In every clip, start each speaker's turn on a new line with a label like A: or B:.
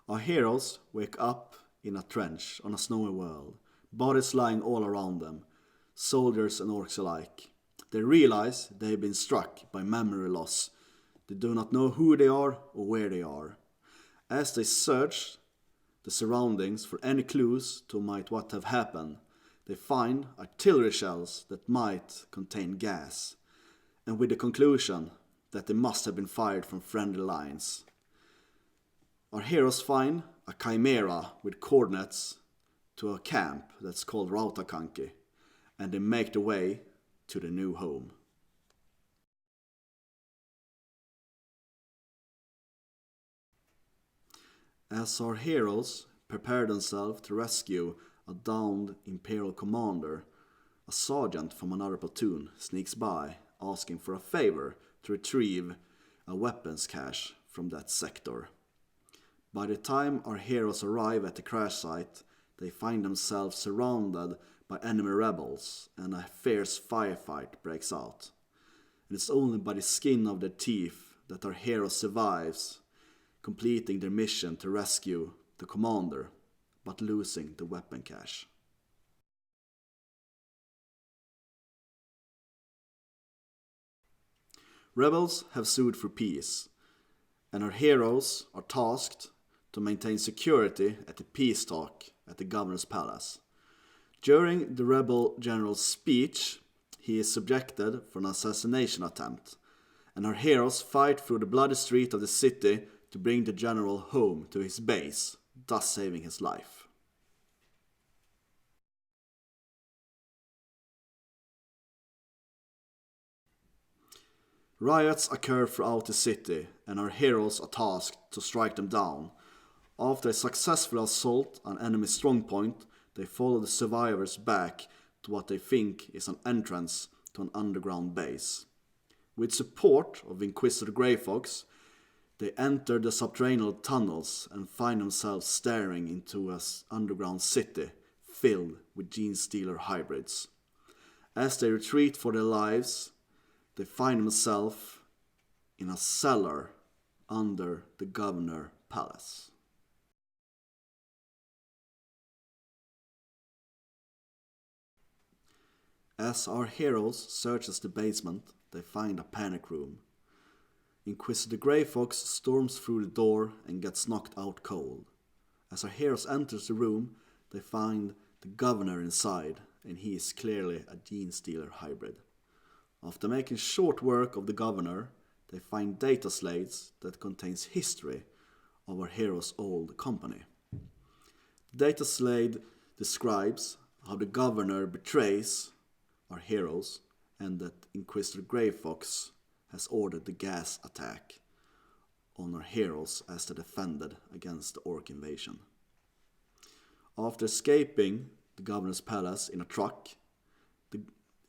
A: Our heroes wake up in a trench on a snowy world, bodies lying all around them, soldiers and orcs alike. They realize they have been struck by memory loss. They do not know who they are or where they are. As they search the surroundings for any clues to what have happened, they find artillery shells that might contain gas, and with the conclusion that they must have been fired from friendly lines. Our heroes find a chimera with coordinates to a camp that's called Rautakanki, and they make their way to the new home. As our heroes prepare themselves to rescue a downed Imperial commander, a sergeant from another platoon sneaks by, asking for a favor to retrieve a weapons cache from that sector. By the time our heroes arrive at the crash site, they find themselves surrounded by enemy rebels, and a fierce firefight breaks out. And it's only by the skin of their teeth that our hero survives, completing their mission to rescue the commander, but losing the weapon cache. Rebels have sued for peace, and our heroes are tasked to maintain security at the peace talk at the governor's palace. During the rebel general's speech, he is subjected for an assassination attempt, and our heroes fight through the bloody street of the city to bring the general home to his base, thus saving his life. Riots occur throughout the city, and our heroes are tasked to strike them down. After a successful assault on enemy strongpoint, they follow the survivors back to what they think is an entrance to an underground base. With support of Inquisitor Greyfox, they enter the subterranean tunnels and find themselves staring into an underground city filled with gene-stealer hybrids. As they retreat for their lives, they find themselves in a cellar under the Governor Palace. As our heroes searches the basement, they find a panic room. Inquisitor Greyfox storms through the door and gets knocked out cold. As our heroes enters the room, they find the governor inside, and he is clearly a gene-stealer hybrid. After making short work of the governor, they find data slates that contains history of our hero's old company. The data slate describes how the governor betrays our heroes and that Inquisitor Greyfox has ordered the gas attack on our heroes as they defended against the orc invasion. After escaping the governor's palace in a truck, the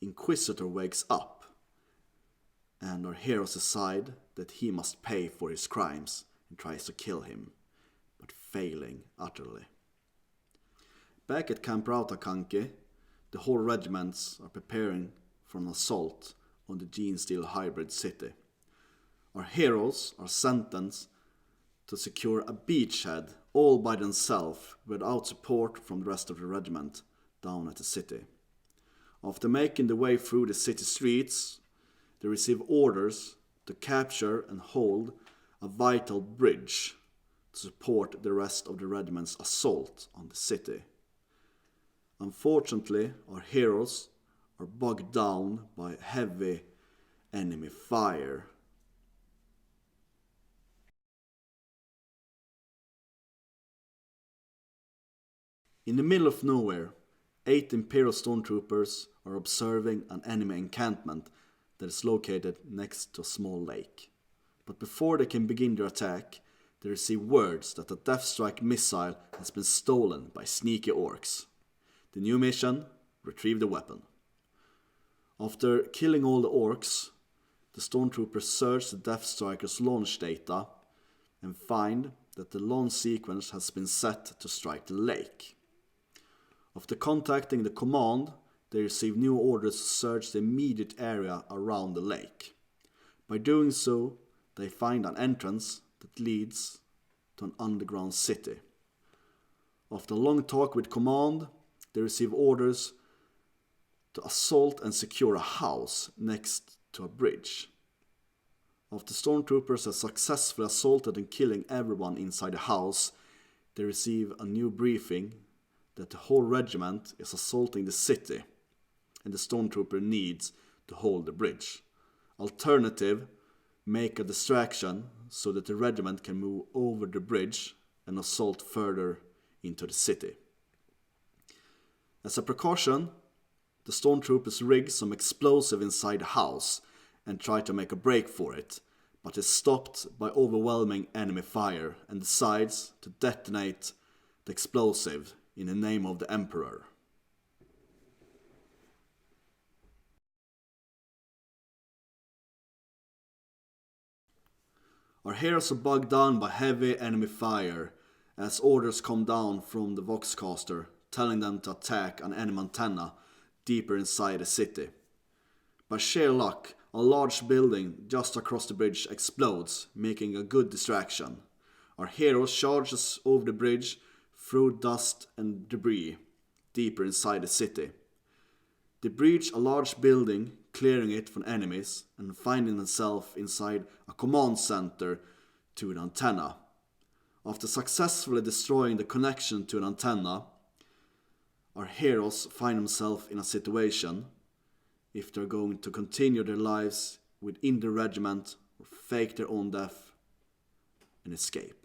A: Inquisitor wakes up, and our heroes decide that he must pay for his crimes and tries to kill him, but failing utterly. Back at Camp Rautakanki, the whole regiments are preparing for an assault on the gene-stealer hybrid city. Our heroes are sentenced to secure a beachhead all by themselves without support from the rest of the regiment down at the city. After making their way through the city streets, they receive orders to capture and hold a vital bridge to support the rest of the regiment's assault on the city. Unfortunately, our heroes are bogged down by heavy enemy fire. In the middle of nowhere, 8 Imperial stormtroopers are observing an enemy encampment that is located next to a small lake. But before they can begin their attack, they receive words that a Death Strike missile has been stolen by sneaky orcs. The new mission: retrieve the weapon. After killing all the orcs, the stormtroopers search the Death Striker's launch data and find that the launch sequence has been set to strike the lake. After contacting the command, they receive new orders to search the immediate area around the lake. By doing so, they find an entrance that leads to to an underground city. After a long talk with command, they receive orders to assault and secure a house next to a bridge. After stormtroopers have successfully assaulted and killing everyone inside the house, they receive a new briefing that the whole regiment is assaulting the city and the stormtrooper needs to hold the bridge. Alternative, make a distraction so that the regiment can move over the bridge and assault further into the city. As a precaution, the stormtroopers rig some explosive inside the house and try to make a break for it, but is stopped by overwhelming enemy fire and decides to detonate the explosive in the name of the Emperor. Our heroes are bogged down by heavy enemy fire as orders come down from the Voxcaster telling them to attack an enemy antenna deeper inside the city. By sheer luck, a large building just across the bridge explodes, making a good distraction. Our hero charges over the bridge through dust and debris deeper inside the city. They breach a large building, clearing it from enemies and finding themselves inside a command center to an antenna. After successfully destroying the connection to an antenna, our heroes find themselves in a situation if they're going to continue their lives within the regiment or fake their own death and escape.